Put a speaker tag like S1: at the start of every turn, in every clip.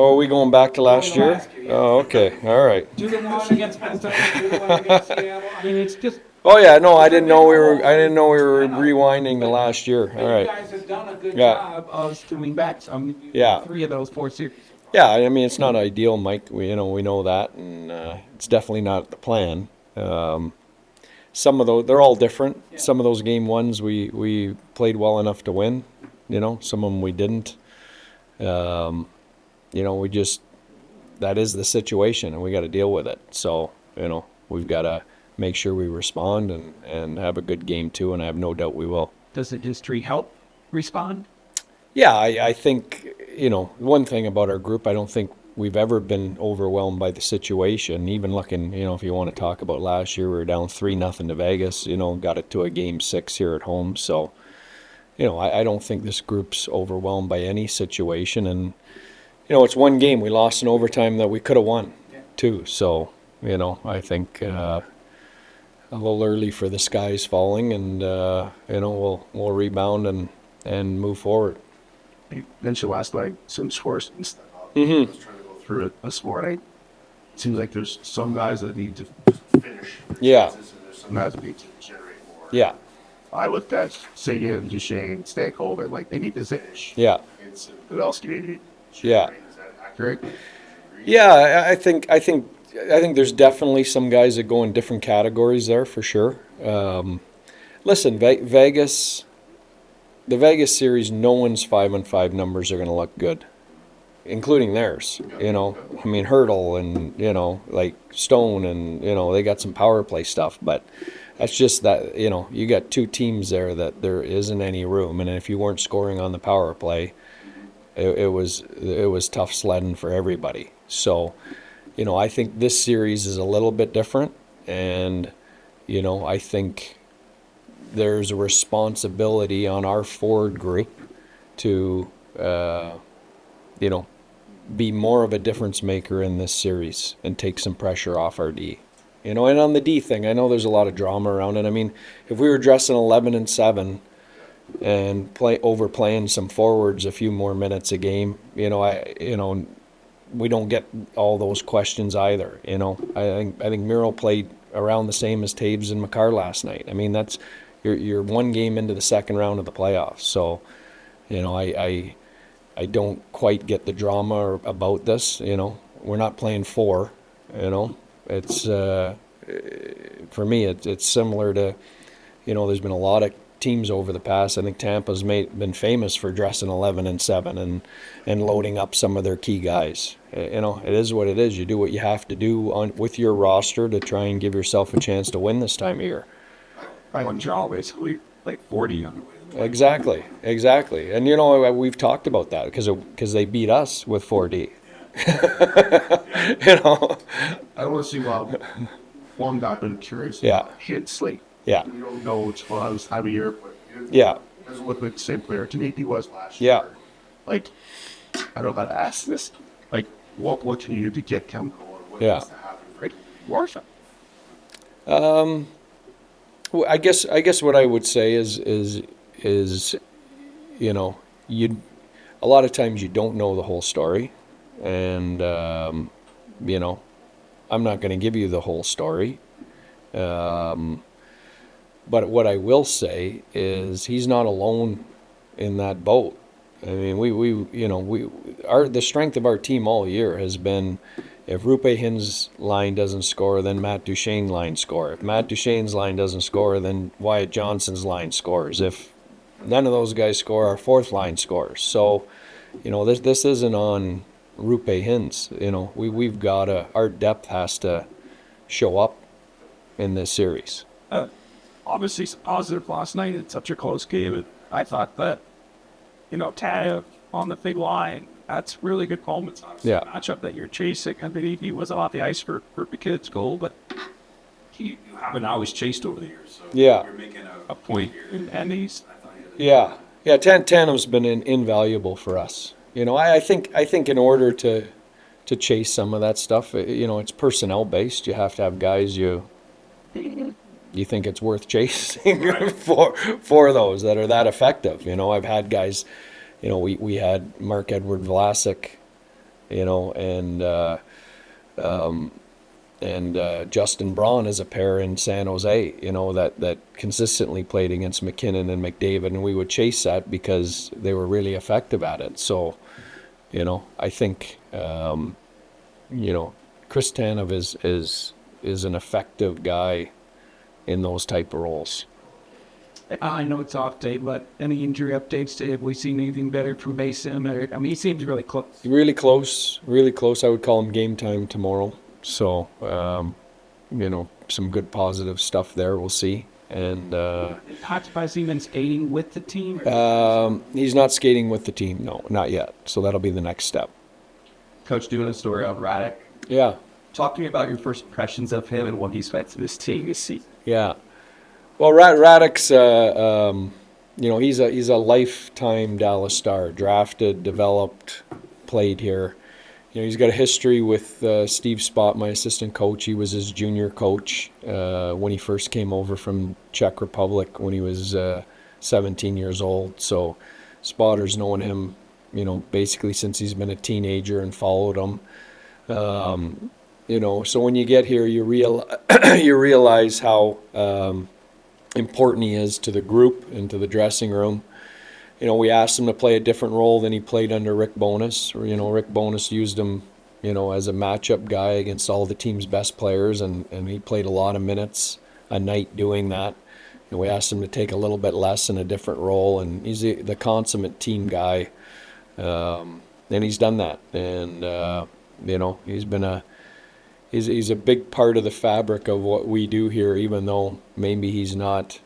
S1: Oh, are we going back to last year?
S2: Last year, yeah.
S1: Oh, okay. All right.
S2: Do the one against Minnesota, do the one against Seattle. I mean, it's just.
S1: Oh yeah, no, I didn't know we were rewinding the last year.
S2: But
S1: All right.
S2: you guys have done a good
S1: Yeah.
S2: job of streaming back some.
S1: Yeah.
S2: 3 of those 4 series.
S1: Yeah, I mean it's not ideal, Mike. We know that, and it's definitely not the plan. Some of those, they're all different.
S2: Yeah.
S1: Some of those game ones we played well enough to win. Some of them we didn't. We just, that is the situation, and we got to deal with it. So we've got to make sure we respond and have a good game too, and I have no doubt we will.
S2: Does the history help respond?
S1: Yeah, I think, one thing about our group, I don't think we've ever been overwhelmed by the situation. Even looking, if you want to talk about last year, we were down 3-0 to Vegas, got it to a game 6 here at home. So, I don't think this group's overwhelmed by any situation. And, it's one game. We lost in overtime that we could have won, too. So, I think a little early for the skies falling, and, we'll rebound and move forward.
S3: You mentioned last night some scores and stuff.
S1: Mm-hmm.
S3: I was trying to go through it this morning. It seems like there's some guys that need to finish.
S1: Yeah.
S3: And there's some guys that need to generate more.
S1: Yeah.
S3: I looked at Seguin, Duchesne, Stakeholder, like they need to finish.
S1: Yeah.
S3: It's, what else do you need?
S1: Yeah.
S3: Is that accurate?
S1: Yeah, I think there's definitely some guys that go in different categories there for sure. Listen, Vegas. The Vegas series, no one's 5-on-5 numbers are going to look good, including theirs. Hurdle and like Stone, and they got some power play stuff, but that's just that you got 2 teams there that there isn't any room, and if you weren't scoring on the power play, it was tough sledding for everybody. So, I think this series is a little bit different, and I think there's a responsibility on our forward group to, be more of a difference maker in this series and take some pressure off our D. And on the D thing, I know there's a lot of drama around it. I mean, if we were dressing 11-7 and overplaying some forwards a few more minutes a game, we don't get all those questions either. I think Miro played around the same as Taves and Makar last night. I mean, that's. You're one game into the second round of the playoffs, so I don't quite get the drama about this. We're not playing 4. It's for me it's similar to there's been a lot of teams over the past. I think Tampa's been famous for dressing 11-7 and loading up some of their key guys. It is what it is. You do what you have to do with your roster to try and give yourself a chance to win this time of year.
S3: I want Jarl basically like 40 on the way.
S1: Exactly. And we've talked about that because they beat us with 4D.
S3: I don't want to see one guy been curious.
S1: Yeah.
S3: Hit Slate.
S1: Yeah.
S3: You don't know which one was time of year, but
S1: Yeah.
S3: he doesn't look like the same player to me he was last year.
S1: Yeah.
S3: Like, I don't know how to ask this. Like, what can you do to get chemical? What
S1: Yeah.
S3: needs to happen? Right? Warsaw.
S1: Well, I guess what I would say is a lot of times you don't know the whole story, and I'm not going to give you the whole story. But what I will say is he's not alone in that boat. I mean, the strength of our team all year has been, if Rupe Hin's line doesn't score, then Matt Duchesne's line score. If Matt Duchesne's line doesn't score, then Wyatt Johnson's line scores. If none of those guys score, our 4th line scores. So, this isn't on Rupe Hin's. We've got to, our depth has to show up in this series.
S3: Obviously, some positive last night. It's such a close game. And I thought that, Tav on the big line, that's really good moments.
S1: Yeah.
S3: Matchup that you're chasing. I mean, he was off the ice for the kid's goal, but
S4: You haven't always chased over the years, so
S1: Yeah.
S4: you're making
S3: a point. And he's
S1: Yeah, Tandem's been invaluable for us. I think in order to chase some of that stuff, it's personnel based. You have to have guys you think it's worth chasing for those that are that effective. I've had guys. We had Mark-Edward Vlasic you know, and Justin Braun as a pair in San Jose, you know, that consistently played against McKinnon and McDavid, and we would chase that because they were really effective at it. So, you know, I think, you know, Chris Tanev is an effective guy in those type of roles.
S3: I know it's off day, but any injury updates? Have we seen anything better from Mason? I mean, he seems really close.
S1: Really close, really close. I would call him game time tomorrow. So, you know, some good positive stuff there. We'll see. And
S3: Has he been skating with the team?
S1: he's not skating with the team. No, not yet. So that'll be the next step.
S5: Coach, doing a story on Radek.
S1: Yeah.
S5: Talk to me about your first impressions of him and what he's meant to this team this season.
S1: Yeah. Well, Radek's, you know, he's a lifetime Dallas Star, drafted, developed, played here. You know, he's got a history with Steve Spott, my assistant coach. He was his junior coach when he first came over from Czech Republic when he was 17 years old. So Spotter's known him, you know, basically since he's been a teenager and followed him. You know, so when you get here, you realize how important he is to the group and to the dressing room. You know, we asked him to play a different role than he played under Rick Bowness. You know, Rick Bowness used him, you know, as a matchup guy against all the team's best players, and he played a lot of minutes a night doing that. And we asked him to take a little bit less in a different role, and he's the consummate team guy. And he's done that. And, you know, he's a big part of the fabric of what we do here, even though maybe he's not,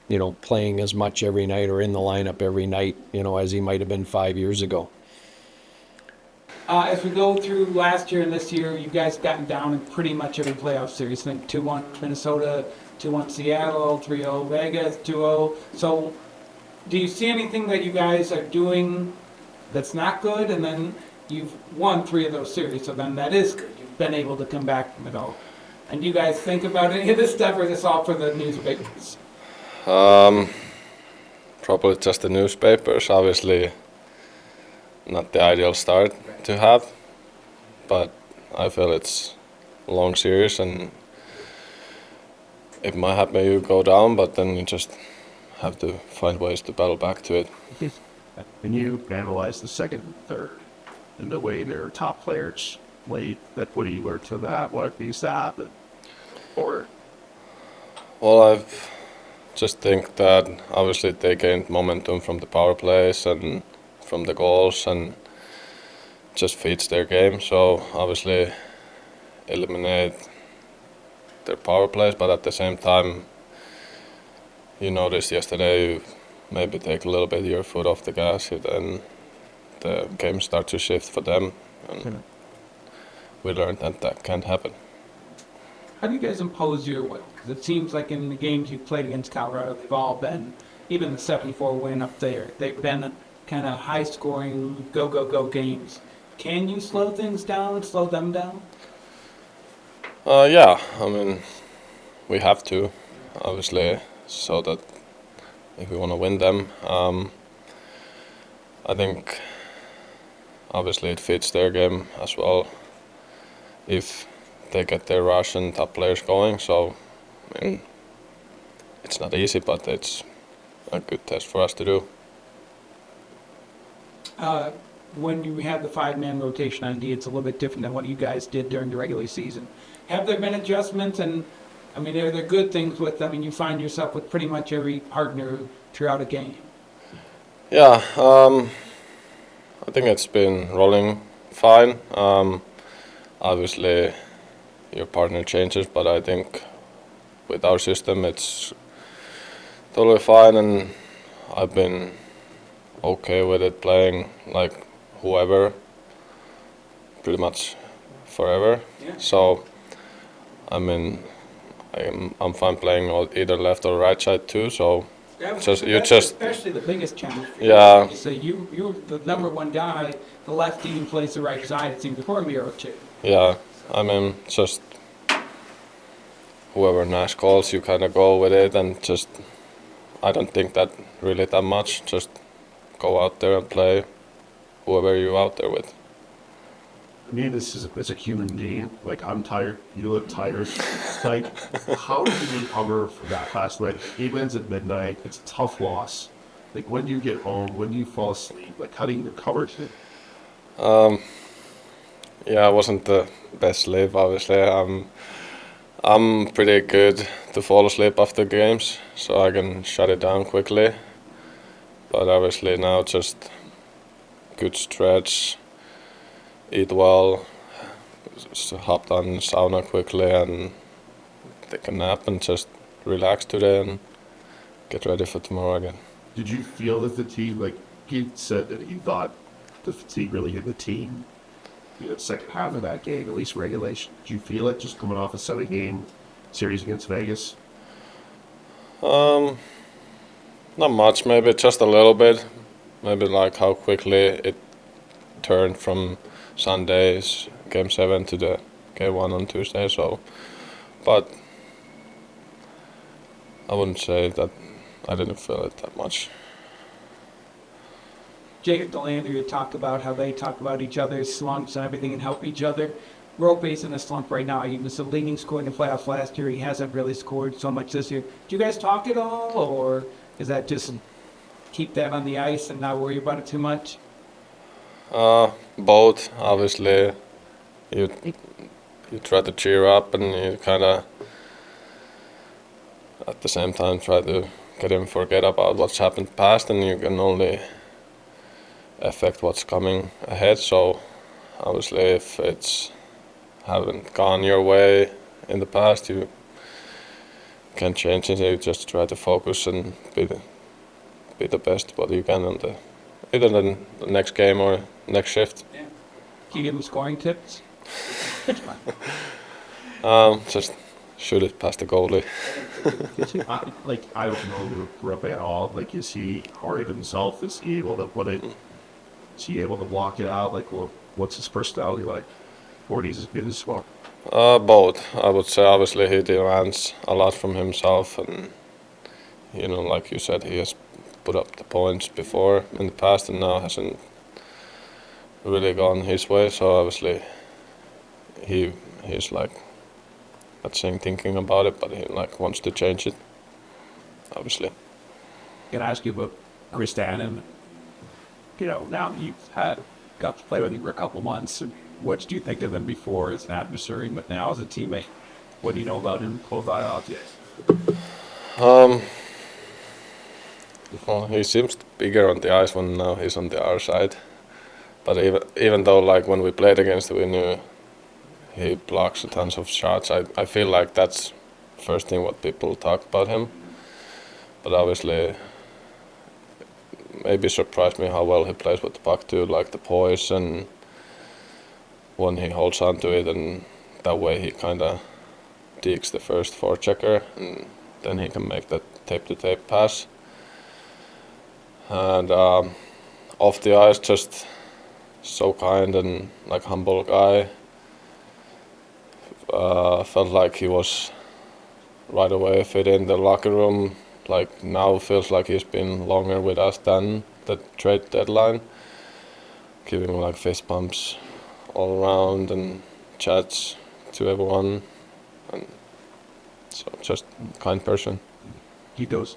S1: you know, playing as much every night or in the lineup every night, you know, as he might have been 5 years ago.
S2: As we go through last year and this year, you guys gotten down in pretty much every playoff series. I think 2-1 Minnesota, 2-1 Seattle, 3-0 Vegas, 2-0. So do you see anything that you guys are doing that's not good? And then you've won 3 of those series, so then that is good. You've been able to come back from it all. And do you guys think about any of this stuff, or is this all for the newspapers?
S6: Probably just the newspapers. Obviously, not the ideal start to have, but I feel it's a long series and it might happen you go down, but then you just have to find ways to battle back to it.
S3: When you analyze the second and third and the way their top players played, what do you learn to that? What is that? Or
S6: Well, I just think that obviously they gained momentum from the power plays and from the goals, and just feeds their game. So obviously eliminate their power plays, but at the same time, you noticed yesterday you maybe take a little bit your foot off the gas, then the game starts to shift for them, and we learned that that can't happen.
S2: How do you guys impose your will? Because it seems like in the games you've played against Colorado, they've all been, even the 7-4 win up there, they've been kind of high-scoring, go games. Can you slow things down and slow them down?
S6: Yeah, I mean, we have to, obviously, so that if we want to win them. I think, obviously, it fits their game as well if they get their rush and top players going. So, I mean, it's not easy, but it's a good test for us to do.
S2: When you have the 5-man rotation on D, it's a little bit different than what you guys did during the regular season. Have there been adjustments? And, I mean, are there good things with, I mean, you find yourself with pretty much every partner throughout a game.
S6: Yeah, I think it's been rolling fine. Obviously, your partner changes, but I think with our system it's totally fine, and I've been okay with it playing like whoever pretty much forever.
S2: Yeah.
S6: So I mean, I'm fine playing either left or right side too, so
S2: That's
S6: just
S2: especially the biggest challenge for
S6: Yeah.
S2: you. So you're the number one guy, the left team plays the right side, it seems, before a year or two.
S6: Yeah, I mean, just whoever Nash calls, you kind of go with it, and just I don't think that really that much. Just go out there and play whoever you're out there with.
S3: I mean, this is it's a human being. Like, I'm tired. You look tired. Like, how do you recover from that last night? Game ends at midnight. It's a tough loss. Like, when do you get home? When do you fall asleep? Like, how do you recover?
S6: Yeah, it wasn't the best sleep, obviously. I'm pretty good to fall asleep after games, so I can shut it down quickly. But obviously now just good stretch, eat well, just hopped on sauna quickly and take a nap and just relax today and get ready for tomorrow again.
S3: Did you feel the fatigue? Like, he said that he thought the fatigue really hit the team. You know, second half of that game, at least regulation. Did you feel it just coming off a 7-game series against Vegas?
S6: Not much, maybe just a little bit. Maybe like how quickly it turned from Sunday's Game 7 to the Game 1 on Tuesday. So, but I wouldn't say that I didn't feel it that much.
S2: Jacob Delander talked about how they talk about each other's slumps and everything and help each other. Rope's in a slump right now. He was the leading scorer in the playoffs last year. He hasn't really scored so much this year. Do you guys talk at all, or is that just keep that on the ice and not worry about it too much?
S6: Both, obviously. You try to cheer up and you kind of at the same time try to get him forget about what's happened past, and you can only affect what's coming ahead. So obviously if it's haven't gone your way in the past, you can't change it. You just try to focus and be the best what you can on either the next game or next shift.
S2: Yeah. Can you give him scoring tips?
S6: Just shoot it past the goalie.
S3: I don't know Rupp at all. Like, is he hard himself? Is he able to put it? Is he able to block it out? Like, well, what's his personality like? Or he's as good as well?
S6: Both, I would say. Obviously, he demands a lot from himself, and like you said, he has put up the points before in the past, and now hasn't really gone his way. So obviously, he's like not saying thinking about it, but he like wants to change it. Obviously.
S3: Can I ask you about Chris Dannon? Now you've got to play with him for a couple months. What did you think of him before as an adversary, but now as a teammate? What do you know about him? Close eye objects.
S6: Well, he seems bigger on the ice when now he's on the other side. But even though like when we played against him, we knew he blocks a tons of shots. I feel like that's first thing what people talk about him. But obviously, maybe surprised me how well he plays with the puck too, like the poise and when he holds on to it, and that way he kind of digs the first forechecker, and then he can make that tape-to-tape pass. And off the ice, just so kind and like humble guy. Felt like he was right away fit in the locker room. Like now feels like he's been longer with us than the trade deadline. Giving like fist bumps all around and chats to everyone, and so just kind person.
S3: He goes.